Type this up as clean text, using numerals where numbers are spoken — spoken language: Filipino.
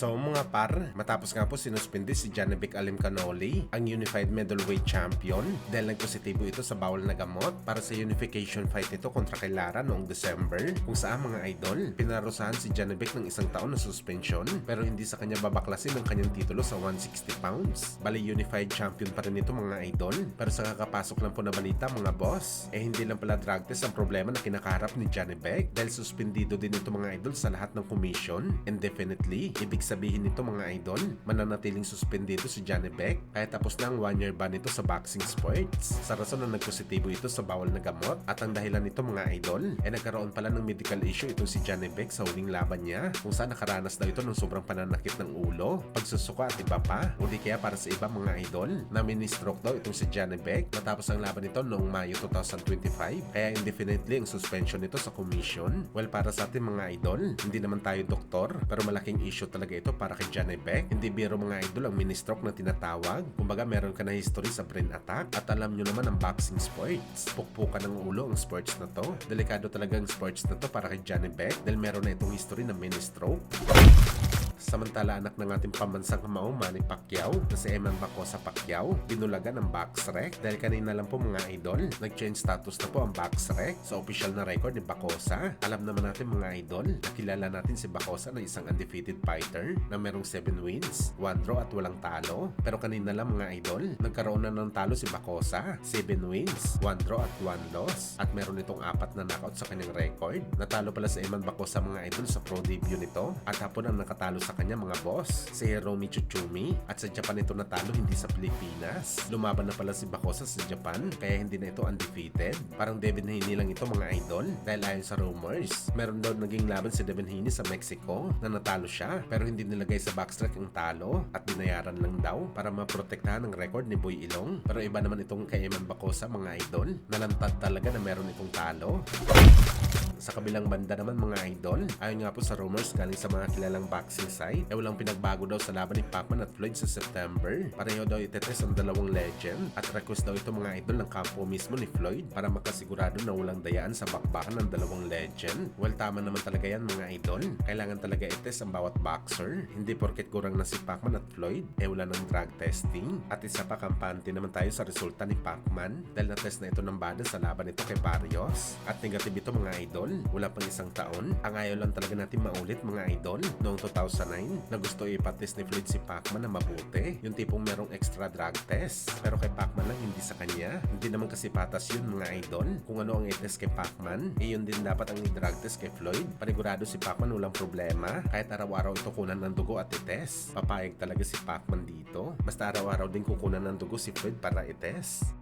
So mga par, matapos nga po sinuspindi si Janevic Alimcanoli, ang Unified Middleweight Champion dahil nagpositibo ito sa bawal na gamot para sa unification fight nito kontra kay Lara noong December, kung saan mga idol, pinarusahan si Janevic ng 1 taon na suspension pero hindi sa kanya babaklasin ang kanyang titulo sa 160 pounds. Bali Unified Champion pa rin ito mga idol, pero sa kakapasok lang po na balita mga boss, hindi lang pala drug test ang problema na kinakaharap ni Janevic dahil suspendido din ito mga idol sa lahat ng commission indefinitely. Ibig sabihin nito mga idol, mananatiling suspendido si Janevic kahit tapos na ang 1-year ban nito sa boxing sports sa rason na nagpositibo ito sa bawal na gamot. At ang dahilan nito mga idol, nagkaroon pala ng medical issue ito si Janevic sa huling laban niya, kung saan nakaranas daw ito ng sobrang pananakit ng ulo, pagsusuka at iba pa. O di kaya para sa iba mga idol, na mini-stroke daw itong si Janevic matapos ang laban nito noong Mayo 2025, kaya indefinitely ang suspension nito sa commission. Well, para sa atin mga idol, hindi naman tayo doktor, pero malaking issue talaga ito para kay Janevic. Hindi biro mga idol ang mini-stroke na tinatawag. Kumbaga meron ka na history sa brain attack, at alam nyo naman ang boxing sports, pukpukan ng ulo ang sports na to. Delikado talaga ang sports na to para kay Janevic dahil meron na itong history ng mini-stroke. Samantala, anak ng ating pambansang kamao Manny Pacquiao na si Eman Bacosa Pacquiao, binulagan ng boxrec dahil kanina lang po mga idol, nag-change status na po ang boxrec sa official na record ni Bacosa. Alam naman natin mga idol, nakilala natin si Bacosa na isang undefeated fighter na merong 7 wins, 1 draw at walang talo. Pero kanina lang mga idol, nagkaroon na ng talo si Bacosa, 7 wins, 1 draw at 1 loss, at meron itong 4 na knockout sa kanyang record. Natalo pala si Eman Bacosa mga idol sa pro debut nito, at hapon ang nakatalo sa kanya mga boss, si Hiromi Tsutsumi, at sa Japan ito natalo, hindi sa Pilipinas. Lumaban na pala si Bacosa sa Japan, kaya hindi na ito undefeated. Parang Devin Haney lang ito mga idol, dahil ayon sa rumors, meron daw naging laban si Devin Haney sa Mexico na natalo siya, pero hindi nilagay sa boxrec ang talo at binayaran lang daw para maprotektahan ang record ni Boy Ilong. Pero iba naman itong kay Eman Bacosa mga idol, nalantad talaga na meron itong talo. Sa kabilang banda naman mga idol, ayon nga po sa rumors galing sa mga kilalang boxing site, walang pinagbago daw sa laban ni Pacman at Floyd sa September. Pareho daw itetest ang dalawang legend, at request daw ito mga idol ng kampo mismo ni Floyd para makasigurado na walang dayaan sa bakbakan ng dalawang legend. Well, tama naman talaga yan mga idol, kailangan talaga itest ang bawat boxer, hindi porket kurang na si Pacman at Floyd, wala ng drug testing. At isa pa, kampante naman tayo sa resulta ni Pacman dahil na-test na ito ng bada sa laban nito kay Barrios, at negative ito mga idol. Wala pang 1 taon. Ang ayaw lang talaga natin maulit mga idol noong 2009 na gusto ipatest ni Floyd si Pacman na mabuti, yung tipong merong extra drug test, pero kay Pacman lang, hindi sa kanya. Hindi naman kasi patas yun mga idol. Kung ano ang i-test kay Pacman, yun din dapat ang i-drug test kay Floyd. Panigurado si Pacman walang problema, kahit araw-araw ito kunan ng dugo at i-test. Papayag talaga si Pacman dito, basta araw-araw din kukunan ng dugo si Floyd para i-test.